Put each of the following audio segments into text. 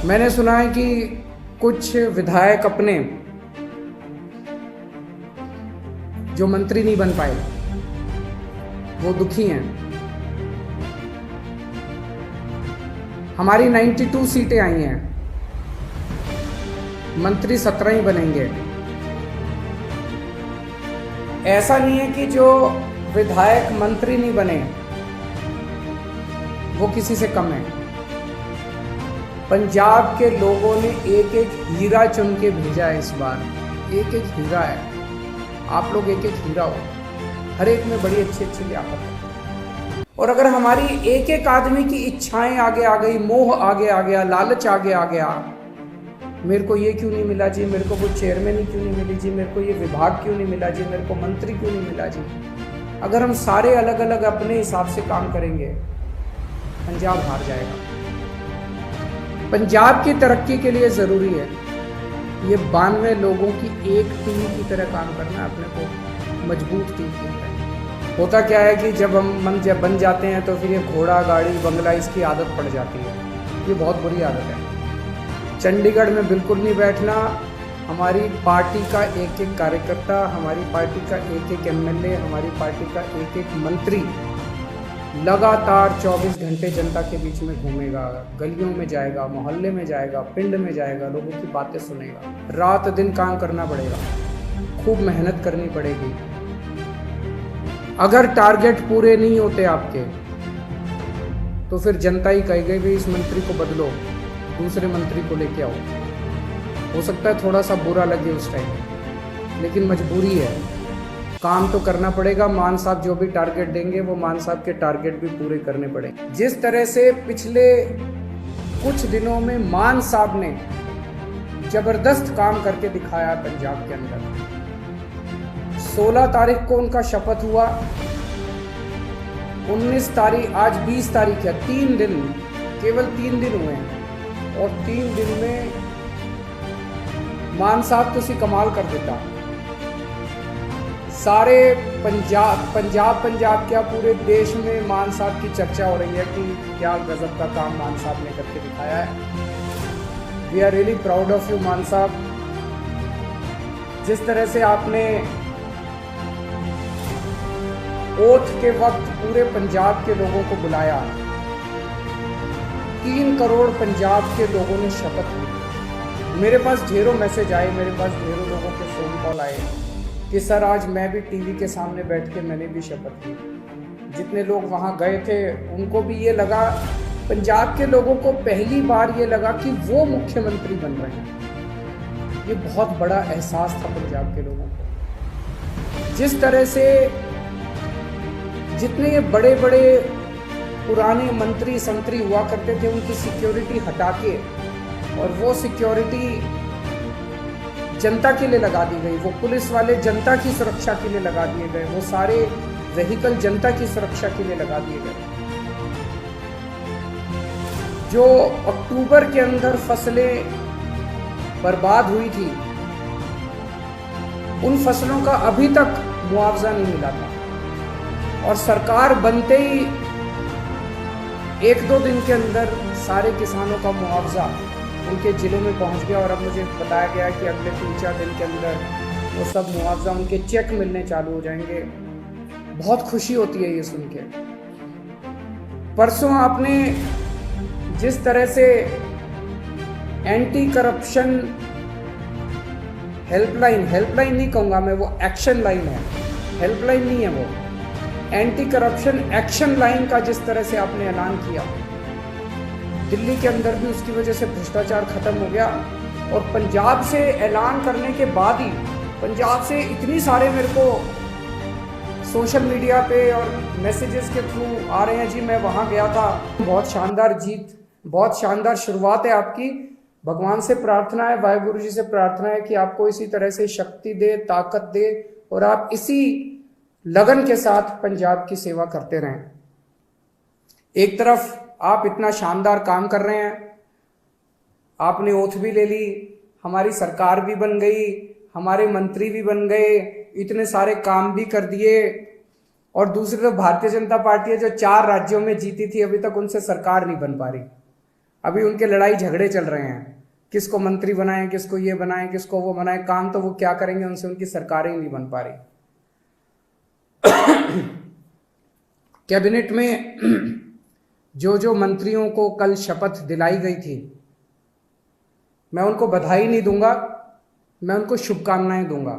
मैंने सुना है कि कुछ विधायक अपने जो मंत्री नहीं बन पाए वो दुखी हैं। हमारी 92 सीटें आई हैं, मंत्री 17 ही बनेंगे। ऐसा नहीं है कि जो विधायक मंत्री नहीं बने वो किसी से कम है। पंजाब के लोगों ने एक एक हीरा चुन के भेजा है इस बार। एक एक हीरा है, आप लोग एक एक हीरा हो, हर एक में बड़ी अच्छी अच्छी लियाकत है। और अगर हमारी एक एक आदमी की इच्छाएं आगे आ गई, मोह आगे आ गया, लालच आगे आ गया, मेरे को ये क्यों नहीं मिला जी, मेरे को वो चेयरमैन ही क्यों नहीं मिली जी, मेरे को ये विभाग क्यों नहीं मिला जी, मेरे को मंत्री क्यों नहीं मिला जी। अगर हम सारे अलग अलग अपने हिसाब से काम करेंगे, पंजाब हार जाएगा। पंजाब की तरक्की के लिए ज़रूरी है ये 92 लोगों की एक टीम की तरह काम करना, अपने को मजबूत टीम की तरह। होता क्या है कि जब हम जब बन जाते हैं तो फिर ये घोड़ा गाड़ी बंगला इसकी आदत पड़ जाती है। ये बहुत बुरी आदत है। चंडीगढ़ में बिल्कुल नहीं बैठना। हमारी पार्टी का एक एक कार्यकर्ता, हमारी पार्टी का एक एक एमएलए, हमारी पार्टी का एक एक मंत्री लगातार 24 घंटे जनता के बीच में घूमेगा, गलियों में जाएगा, मोहल्ले में जाएगा, पिंड में जाएगा, लोगों की बातें सुनेगा। रात दिन काम करना पड़ेगा, खूब मेहनत करनी पड़ेगी। अगर टारगेट पूरे नहीं होते आपके तो फिर जनता ही कहेगी भाई इस मंत्री को बदलो, दूसरे मंत्री को लेके आओ। हो सकता है थोड़ा सा बुरा लगे उस टाइम, लेकिन मजबूरी है, काम तो करना पड़ेगा। मान साहब जो भी टारगेट देंगे वो मान साहब के टारगेट भी पूरे करने पड़ेंगे। जिस तरह से पिछले कुछ दिनों में मान साहब ने जबरदस्त काम करके दिखाया पंजाब के अंदर। 16 तारीख को उनका शपथ हुआ, 19 तारीख, आज 20 तारीख है, 3 दिन, केवल 3 दिन हुए हैं। और 3 दिन में मान साहब तो कमाल कर देता। सारे पंजाब क्या पूरे देश में मान साहब की चर्चा हो रही है कि क्या गजब का काम मान साहब ने करके दिखाया है। We are really proud of you Mann साहब। जिस तरह से आपने ओथ के वक्त पूरे पंजाब के लोगों को बुलाया, 3 करोड़ पंजाब के लोगों ने शपथ ली। मेरे पास ढेरों मैसेज आए, मेरे पास ढेरों लोगों के फोन कॉल आए कि सर आज मैं भी टीवी के सामने बैठ के मैंने भी शपथ ली। जितने लोग वहाँ गए थे उनको भी ये लगा, पंजाब के लोगों को पहली बार ये लगा कि वो मुख्यमंत्री बन रहे हैं। ये बहुत बड़ा एहसास था पंजाब के लोगों को। जिस तरह से जितने ये बड़े बड़े पुराने मंत्री संतरी हुआ करते थे उनकी सिक्योरिटी हटा के और वो सिक्योरिटी जनता के लिए लगा दी गई, वो पुलिस वाले जनता की सुरक्षा के लिए लगा दिए गए, वो सारे व्हीकल जनता की सुरक्षा के लिए लगा दिए गए। जो अक्टूबर के अंदर फसलें बर्बाद हुई थी उन फसलों का अभी तक मुआवजा नहीं मिला था। और सरकार बनते ही 1-2 दिन के अंदर सारे किसानों का मुआवजा उनके ज़िलों में पहुंच गया। और अब मुझे बताया गया कि अगले 3-4 दिन के अंदर वो सब मुआवजा उनके चेक मिलने चालू हो जाएंगे। बहुत खुशी होती है ये सुन के। परसों आपने जिस तरह से एंटी करप्शन हेल्पलाइन नहीं कहूँगा मैं, वो एक्शन लाइन है, हेल्पलाइन नहीं है, वो एंटी करप्शन एक्शन लाइन का जिस तरह से आपने ऐलान किया, दिल्ली के अंदर भी उसकी वजह से भ्रष्टाचार खत्म हो गया। और पंजाब से ऐलान करने के बाद ही पंजाब से इतनी सारे मेरे को सोशल मीडिया पे और मैसेजेस के थ्रू आ रहे हैं जी मैं वहाँ गया था। बहुत शानदार जीत, बहुत शानदार शुरुआत है आपकी। भगवान से प्रार्थना है, वाहेगुरु जी से प्रार्थना है कि आपको इसी तरह से शक्ति दे, ताकत दे और आप इसी लगन के साथ पंजाब की सेवा करते रहें। एक तरफ आप इतना शानदार काम कर रहे हैं, आपने ओथ भी ले ली, हमारी सरकार भी बन गई, हमारे मंत्री भी बन गए, इतने सारे काम भी कर दिए। और दूसरी तो भारतीय जनता पार्टी है जो 4 राज्यों में जीती थी, अभी तक उनसे सरकार नहीं बन पा रही। अभी उनके लड़ाई झगड़े चल रहे हैं, किसको मंत्री बनाएं, किसको ये बनाएं, किसको वो बनाएं। काम तो वो क्या करेंगे, उनसे उनकी सरकारें ही नहीं बन पा रही। कैबिनेट में जो जो मंत्रियों को कल शपथ दिलाई गई थी, मैं उनको बधाई नहीं दूंगा, मैं उनको शुभकामनाएं दूंगा।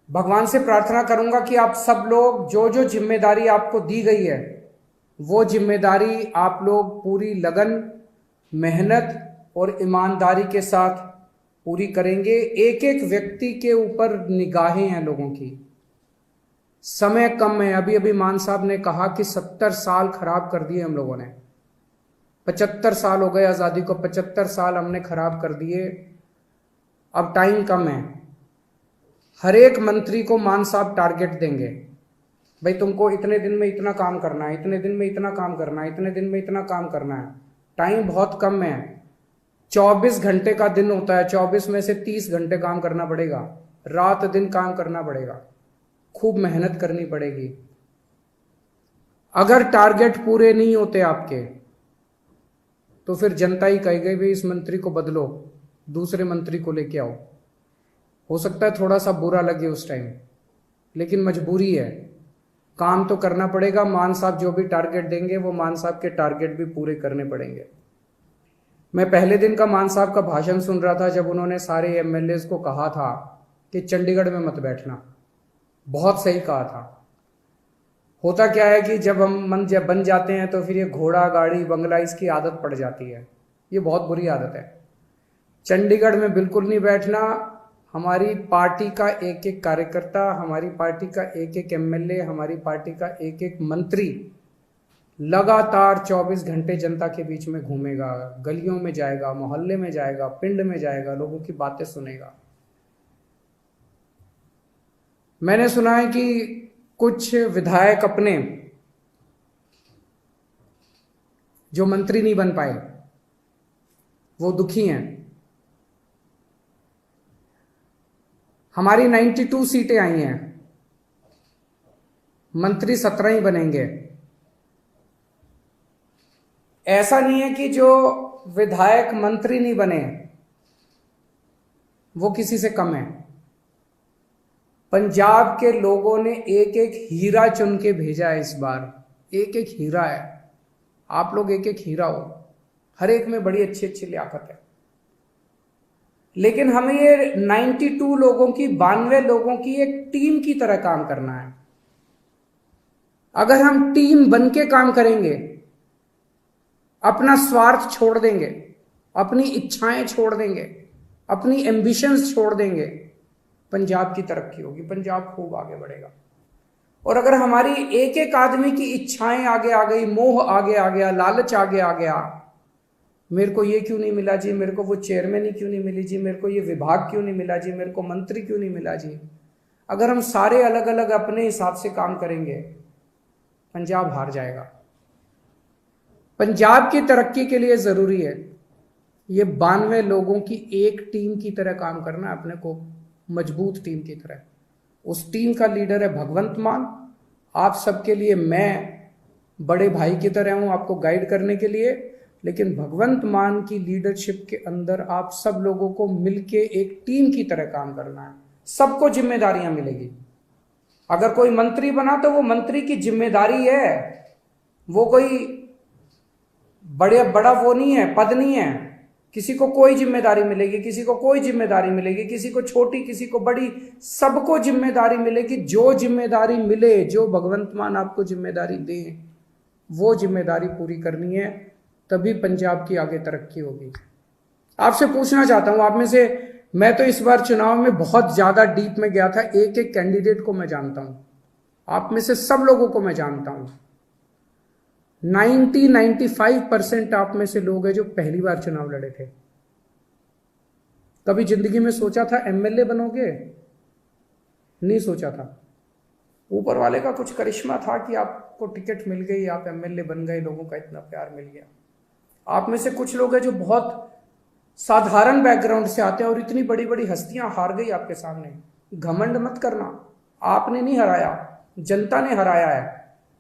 भगवान से प्रार्थना करूंगा कि आप सब लोग जो जो जिम्मेदारी आपको दी गई है, वो जिम्मेदारी आप लोग पूरी लगन, मेहनत और ईमानदारी के साथ पूरी करेंगे। एक एक व्यक्ति के ऊपर निगाहें हैं लोगों की, समय कम है। अभी अभी मान साहब ने कहा कि 70 साल खराब कर दिए हम लोगों ने, 75 साल हो गए आज़ादी को, 75 साल हमने खराब कर दिए। अब टाइम कम है। हर एक मंत्री को मान साहब टारगेट देंगे, भाई तुमको इतने दिन में इतना काम करना है, इतने दिन में इतना काम करना है, इतने दिन में इतना काम करना है। टाइम बहुत कम है, 24 घंटे का दिन होता है, 24 में से 30 घंटे काम करना पड़ेगा, रात दिन काम करना पड़ेगा, खूब मेहनत करनी पड़ेगी। अगर टारगेट पूरे नहीं होते आपके, तो फिर जनता ही कहेगी भाई इस मंत्री को बदलो, दूसरे मंत्री को लेके आओ। हो सकता है थोड़ा सा बुरा लगे उस टाइम, लेकिन मजबूरी है, काम तो करना पड़ेगा। मान साहब जो भी टारगेट देंगे, वो मान साहब के टारगेट भी पूरे करने पड़ेंगे। मैं पहले दिन का मान साहब का भाषण सुन रहा था, जब उन्होंने सारे एमएलए को कहा था कि चंडीगढ़ में मत बैठना, बहुत सही कहा था। होता क्या है कि जब हम जब बन जाते हैं तो फिर ये घोड़ा गाड़ी बंगला इसकी आदत पड़ जाती है, ये बहुत बुरी आदत है। चंडीगढ़ में बिल्कुल नहीं बैठना। हमारी पार्टी का एक एक कार्यकर्ता, हमारी पार्टी का एक एक एमएलए, हमारी पार्टी का एक एक मंत्री लगातार 24 घंटे जनता के बीच में घूमेगा, गलियों में जाएगा, मोहल्ले में जाएगा, पिंड में जाएगा, लोगों की बातें सुनेगा। मैंने सुना है कि कुछ विधायक अपने जो मंत्री नहीं बन पाए, वो दुखी हैं। हमारी 92 सीटें आई हैं, मंत्री 17 ही बनेंगे। ऐसा नहीं है कि जो विधायक मंत्री नहीं बने वो किसी से कम है। पंजाब के लोगों ने एक एक हीरा चुन के भेजा है इस बार, एक एक हीरा है। आप लोग एक एक हीरा हो, हर एक में बड़ी अच्छी अच्छी लियाकत है। लेकिन हमें ये 92 लोगों की, 92 लोगों की एक टीम की तरह काम करना है। अगर हम टीम बन के काम करेंगे, अपना स्वार्थ छोड़ देंगे, अपनी इच्छाएं छोड़ देंगे, अपनी एम्बिशंस छोड़ देंगे, पंजाब की तरक्की होगी, पंजाब खूब आगे बढ़ेगा। और अगर हमारी एक एक आदमी की इच्छाएं आगे आ गई, मोह आगे आ गया, लालच आगे आ गया, मेरे को ये क्यों नहीं मिला जी, मेरे को वो चेयरमैन ही क्यों नहीं मिली जी, मेरे को ये विभाग क्यों नहीं मिला जी, मेरे को मंत्री क्यों नहीं मिला जी। अगर हम सारे अलग अलग अपने हिसाब से काम करेंगे, पंजाब हार जाएगा। पंजाब की तरक्की के लिए जरूरी है ये 92 लोगों की एक टीम की तरह काम करना, अपने को मजबूत टीम की तरह। उस टीम का लीडर है भगवंत मान। आप सबके लिए मैं बड़े भाई की तरह हूं, आपको गाइड करने के लिए। लेकिन भगवंत मान की लीडरशिप के अंदर आप सब लोगों को मिलके एक टीम की तरह काम करना है। सबको जिम्मेदारियां मिलेगी। अगर कोई मंत्री बना तो वो मंत्री की जिम्मेदारी है, वो कोई बड़ा वो नहीं है, पद नहीं है। किसी को कोई जिम्मेदारी मिलेगी, किसी को कोई जिम्मेदारी मिलेगी, किसी को छोटी, किसी को बड़ी, सबको जिम्मेदारी मिलेगी। जो जिम्मेदारी मिले, जो भगवंत मान आपको जिम्मेदारी दे, वो जिम्मेदारी पूरी करनी है, तभी पंजाब की आगे तरक्की होगी। आपसे पूछना चाहता हूं, आप में से, मैं तो इस बार चुनाव में बहुत ज्यादा डीप में गया था, एक एक कैंडिडेट को मैं जानता हूं, आप में से सब लोगों को मैं जानता हूं। 95% आप में से लोग हैं जो पहली बार चुनाव लड़े थे। कभी जिंदगी में सोचा था एमएलए बनोगे? नहीं सोचा था। ऊपर वाले का कुछ करिश्मा था कि आपको टिकट मिल गई, आप एमएलए बन गए, लोगों का इतना प्यार मिल गया। आप में से कुछ लोग हैं जो बहुत साधारण बैकग्राउंड से आते हैं और इतनी बड़ी बड़ी हस्तियां हार गई आपके सामने। घमंड मत करना, आपने नहीं हराया, जनता ने हराया है।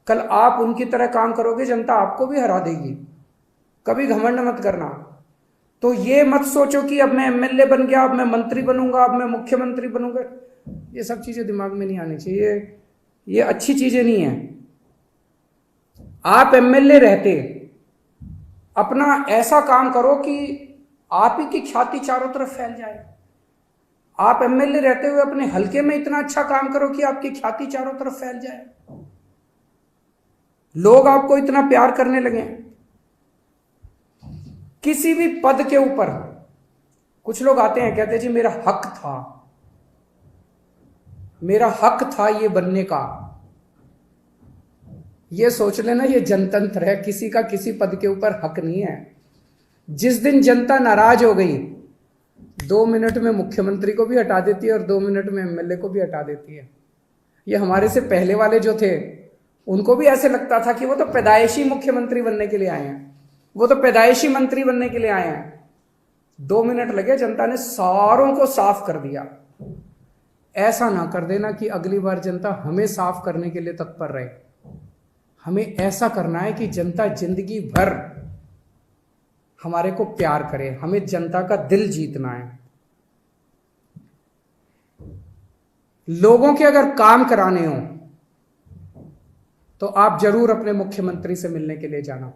कल आप उनकी तरह काम करोगे, जनता आपको भी हरा देगी। कभी घमंड मत करना। तो ये मत सोचो कि अब मैं एमएलए बन गया, अब मैं मंत्री बनूंगा, अब मैं मुख्यमंत्री बनूंगा। ये सब चीजें दिमाग में नहीं आनी चाहिए, ये अच्छी चीजें नहीं है। आप एमएलए रहते अपना ऐसा काम करो कि आप ही की ख्याति चारों तरफ फैल जाए। आप एमएलए रहते हुए अपने हलके में इतना अच्छा काम करो कि आपकी ख्याति चारों तरफ फैल जाए, लोग आपको इतना प्यार करने लगे। किसी भी पद के ऊपर कुछ लोग आते हैं, कहते हैं जी मेरा हक था, मेरा हक था ये बनने का। ये सोच लेना ये जनतंत्र है, किसी का किसी पद के ऊपर हक नहीं है। जिस दिन जनता नाराज हो गई, 2 मिनट में मुख्यमंत्री को भी हटा देती है और 2 मिनट में एमएलए को भी हटा देती है। ये हमारे से पहले वाले जो थे उनको भी ऐसे लगता था कि वो तो पैदाइशी मुख्यमंत्री बनने के लिए आए हैं, वो तो पैदाइशी मंत्री बनने के लिए आए हैं। 2 मिनट लगे, जनता ने सारों को साफ कर दिया। ऐसा ना कर देना कि अगली बार जनता हमें साफ करने के लिए तत्पर रहे। हमें ऐसा करना है कि जनता जिंदगी भर हमारे को प्यार करे, हमें जनता का दिल जीतना है। लोगों के अगर काम कराने हो तो आप जरूर अपने मुख्यमंत्री से मिलने के लिए जाना।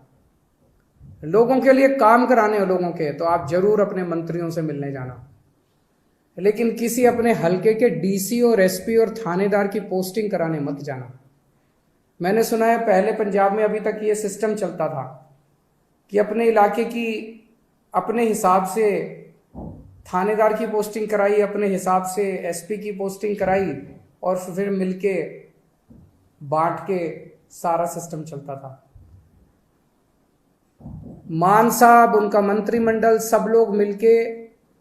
लोगों के लिए काम कराने हो लोगों के, तो आप जरूर अपने मंत्रियों से मिलने जाना। लेकिन किसी अपने हलके के डीसी और एसपी और थानेदार की पोस्टिंग कराने मत जाना। मैंने सुना है पहले पंजाब में अभी तक ये सिस्टम चलता था कि अपने इलाके की अपने हिसाब से थानेदार की पोस्टिंग कराई, अपने हिसाब से एसपी की पोस्टिंग कराई और फिर मिलके बांट के सारा सिस्टम चलता था। मान साहब, उनका मंत्रिमंडल, सब लोग मिलके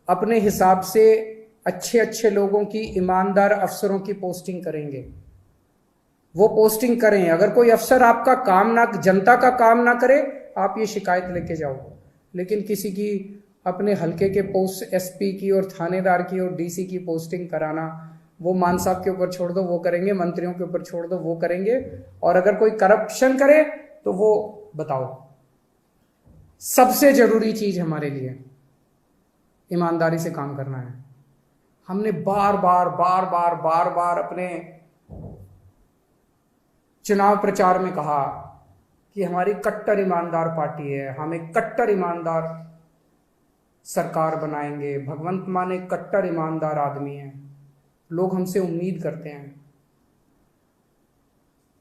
अपने हिसाब से अच्छे अच्छे लोगों की, ईमानदार अफसरों की पोस्टिंग करेंगे। वो पोस्टिंग करें। अगर कोई अफसर आपका काम ना, जनता का काम ना करे, आप ये शिकायत लेके जाओ। लेकिन किसी की अपने हलके के पोस्ट एसपी की और थानेदार की और डीसी की पोस्टिंग कराना, वो मान साहब के ऊपर छोड़ दो, वो करेंगे। मंत्रियों के ऊपर छोड़ दो, वो करेंगे। और अगर कोई करप्शन करे तो वो बताओ। सबसे जरूरी चीज हमारे लिए ईमानदारी से काम करना है। हमने बार बार अपने चुनाव प्रचार में कहा कि हमारी कट्टर ईमानदार पार्टी है, हम एक कट्टर ईमानदार सरकार बनाएंगे। भगवंत मान एक कट्टर ईमानदार आदमी है, लोग हमसे उम्मीद करते हैं।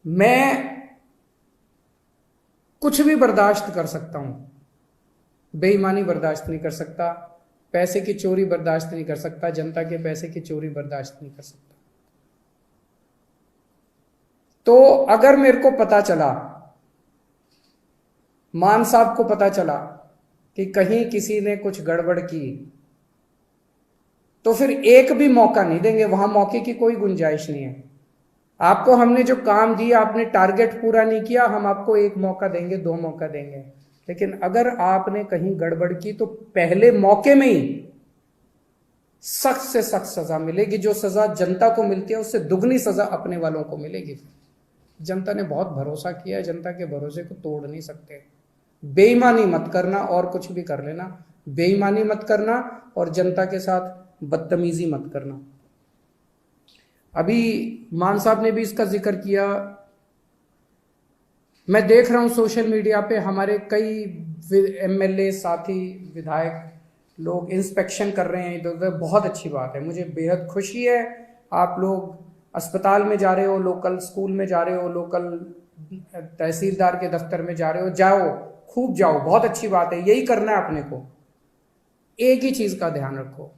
मैं कुछ भी बर्दाश्त कर सकता हूं, बेईमानी बर्दाश्त नहीं कर सकता, पैसे की चोरी बर्दाश्त नहीं कर सकता, जनता के पैसे की चोरी बर्दाश्त नहीं कर सकता। तो अगर मेरे को पता चला, मान साहब को पता चला कि कहीं किसी ने कुछ गड़बड़ की, तो फिर एक भी मौका नहीं देंगे। वहां मौके की कोई गुंजाइश नहीं है। आपको हमने जो काम दिया, आपने टारगेट पूरा नहीं किया, हम आपको 1 मौका देंगे, 2 मौका देंगे। लेकिन अगर आपने कहीं गड़बड़ की तो पहले मौके में ही सख्त से सख्त सजा मिलेगी। जो सजा जनता को मिलती है उससे दुगनी सजा अपने वालों को मिलेगी। जनता ने बहुत भरोसा किया है, जनता के भरोसे को तोड़ नहीं सकते। बेईमानी मत करना और कुछ भी कर लेना, बेईमानी मत करना और जनता के साथ बदतमीजी मत करना। अभी मान साहब ने भी इसका जिक्र किया। मैं देख रहा हूं सोशल मीडिया पे हमारे कई एमएलए साथी, विधायक लोग इंस्पेक्शन कर रहे हैं इधर उधर। बहुत अच्छी बात है, मुझे बेहद खुशी है। आप लोग अस्पताल में जा रहे हो, लोकल स्कूल में जा रहे हो, लोकल तहसीलदार के दफ्तर में जा रहे हो, जाओ, खूब जाओ, बहुत अच्छी बात है। यही करना है अपने को। एक ही चीज का ध्यान रखो,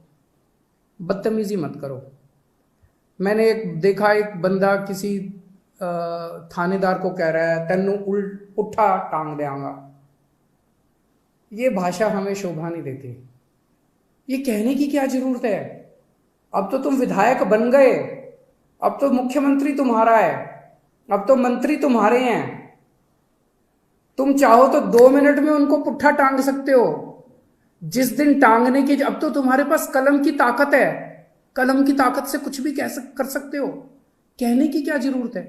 बदतमीजी मत करो। मैंने एक देखा, एक बंदा किसी थानेदार को कह रहा है तेनू पुट्ठा टांग देंगा। ये भाषा हमें शोभा नहीं देती। ये कहने की क्या जरूरत है? अब तो तुम विधायक बन गए, अब तो मुख्यमंत्री तुम्हारा है, अब तो मंत्री तुम्हारे हैं। तुम चाहो तो 2 मिनट में उनको पुट्ठा टांग सकते हो। जिस दिन टांगने की, अब तो तुम्हारे पास कलम की ताकत है, कलम की ताकत से कुछ भी कर सकते हो। कहने की क्या जरूरत है?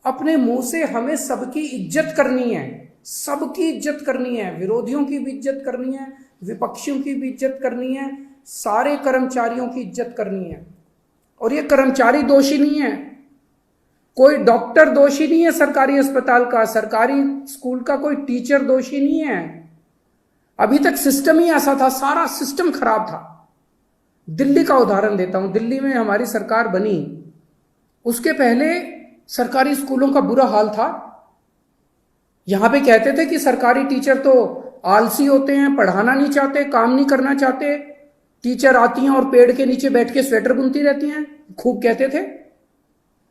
अपने मुंह से हमें सबकी इज्जत करनी है, सबकी इज्जत करनी है, विरोधियों की भी इज्जत करनी है, विपक्षियों की भी इज्जत करनी है, सारे कर्मचारियों की इज्जत करनी है। और ये कर्मचारी दोषी नहीं है, कोई डॉक्टर दोषी नहीं है सरकारी अस्पताल का, सरकारी स्कूल का कोई टीचर दोषी नहीं है। अभी तक सिस्टम ही ऐसा था, सारा सिस्टम खराब था। दिल्ली का उदाहरण देता हूं, दिल्ली में हमारी सरकार बनी, उसके पहले सरकारी स्कूलों का बुरा हाल था। यहां पे कहते थे कि सरकारी टीचर तो आलसी होते हैं, पढ़ाना नहीं चाहते, काम नहीं करना चाहते। टीचर आती हैं और पेड़ के नीचे बैठ के स्वेटर बुनती रहती हैं, खूब कहते थे।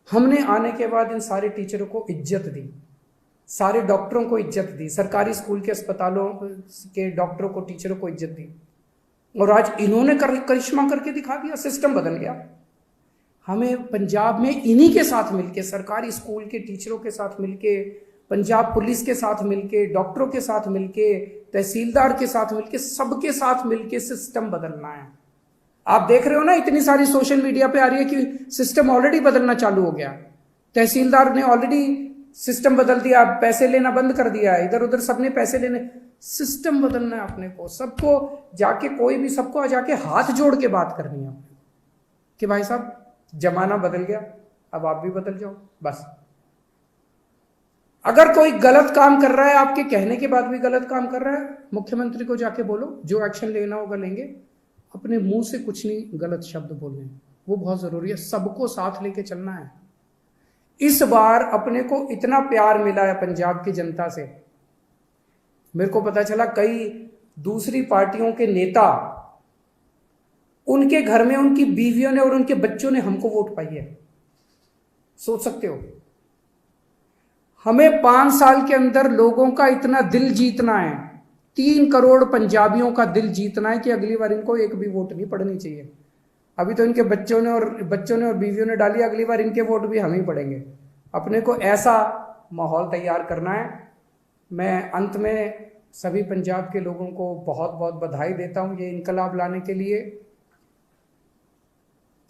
हमने आने के बाद इन सारे टीचरों को इज्जत दी, सारे डॉक्टरों को इज्जत दी, सरकारी स्कूल के अस्पतालों के डॉक्टरों को, टीचरों को इज्जत दी। और आज इन्होंने करिश्मा करके दिखा दिया, सिस्टम बदल गया। हमें पंजाब में इन्हीं के साथ मिलके, सरकारी स्कूल के टीचरों के साथ मिलके, पंजाब पुलिस के साथ मिलके, डॉक्टरों के साथ मिलके, तहसीलदार के साथ मिलके, सबके साथ मिलके सिस्टम बदलना है। आप देख रहे हो ना, इतनी सारी सोशल मीडिया पे आ रही है कि सिस्टम ऑलरेडी बदलना चालू हो गया, तहसीलदार ने ऑलरेडी सिस्टम बदल दिया, पैसे लेना बंद कर दिया, इधर उधर सबने पैसे लेने। सिस्टम बदलना है अपने को, सबको जाके, कोई भी सबको जाके हाथ जोड़ के बात करनी है कि भाई साहब जमाना बदल गया, अब आप भी बदल जाओ। बस अगर कोई गलत काम कर रहा है, आपके कहने के बाद भी गलत काम कर रहा है, मुख्यमंत्री को जाके बोलो, जो एक्शन लेना होगा लेंगे। अपने मुंह से कुछ नहीं गलत शब्द बोलने, वो बहुत जरूरी है। सबको साथ लेके चलना है। इस बार अपने को इतना प्यार मिला है पंजाब की जनता से। मेरे को पता चला कई दूसरी पार्टियों के नेता, उनके घर में उनकी बीवियों ने और उनके बच्चों ने हमको वोट पाई है। सोच सकते हो, हमें 5 साल के अंदर लोगों का इतना दिल जीतना है, 3 करोड़ पंजाबियों का दिल जीतना है कि अगली बार इनको एक भी वोट नहीं पड़नी चाहिए। अभी तो इनके बच्चों ने और बीवियों ने डाली, अगली बार इनके वोट भी हम ही पड़ेंगे। अपने को ऐसा माहौल तैयार करना है। मैं अंत में सभी पंजाब के लोगों को बहुत बहुत बधाई देता हूं ये इनकलाब लाने के लिए।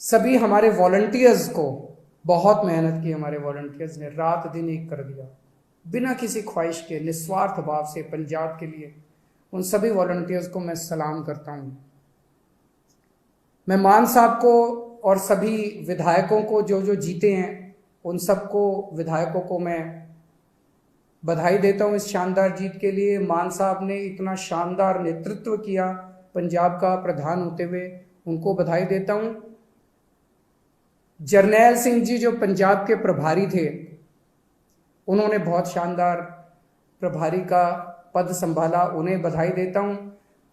सभी हमारे वॉलंटियर्स को, बहुत मेहनत की हमारे वॉलंटियर्स ने, रात दिन एक कर दिया, बिना किसी ख्वाहिश के, निस्वार्थ भाव से पंजाब के लिए। उन सभी वॉलंटियर्स को मैं सलाम करता हूं। मैं मान साहब को और सभी विधायकों को जो जीते हैं, उन सबको, विधायकों को मैं बधाई देता हूं इस शानदार जीत के लिए। मान साहब ने इतना शानदार नेतृत्व किया पंजाब का प्रधान होते हुए, उनको बधाई देता हूं। जरनैल सिंह जी जो पंजाब के प्रभारी थे, उन्होंने बहुत शानदार प्रभारी का पद संभाला, उन्हें बधाई देता हूं।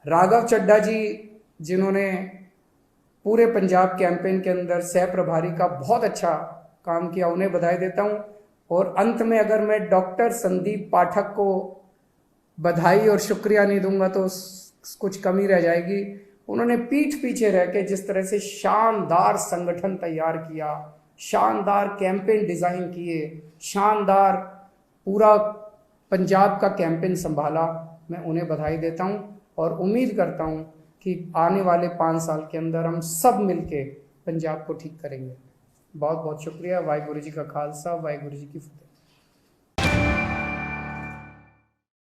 राघव चड्ढा जी जिन्होंने पूरे पंजाब कैंपेन के अंदर सह प्रभारी का बहुत अच्छा काम किया, उन्हें बधाई देता हूं। और अंत में अगर मैं डॉक्टर संदीप पाठक को बधाई और शुक्रिया नहीं दूंगा तो कुछ कमी रह जाएगी। उन्होंने पीठ पीछे रह के जिस तरह से शानदार संगठन तैयार किया, शानदार कैंपेन डिजाइन किए, शानदार पूरा पंजाब का कैंपेन संभाला, मैं उन्हें बधाई देता हूं। और उम्मीद करता हूं कि आने वाले 5 साल के अंदर हम सब मिलके पंजाब को ठीक करेंगे। बहुत बहुत शुक्रिया। वाहिगुरु जी का खालसा, वाहिगुरु जी की फतेह।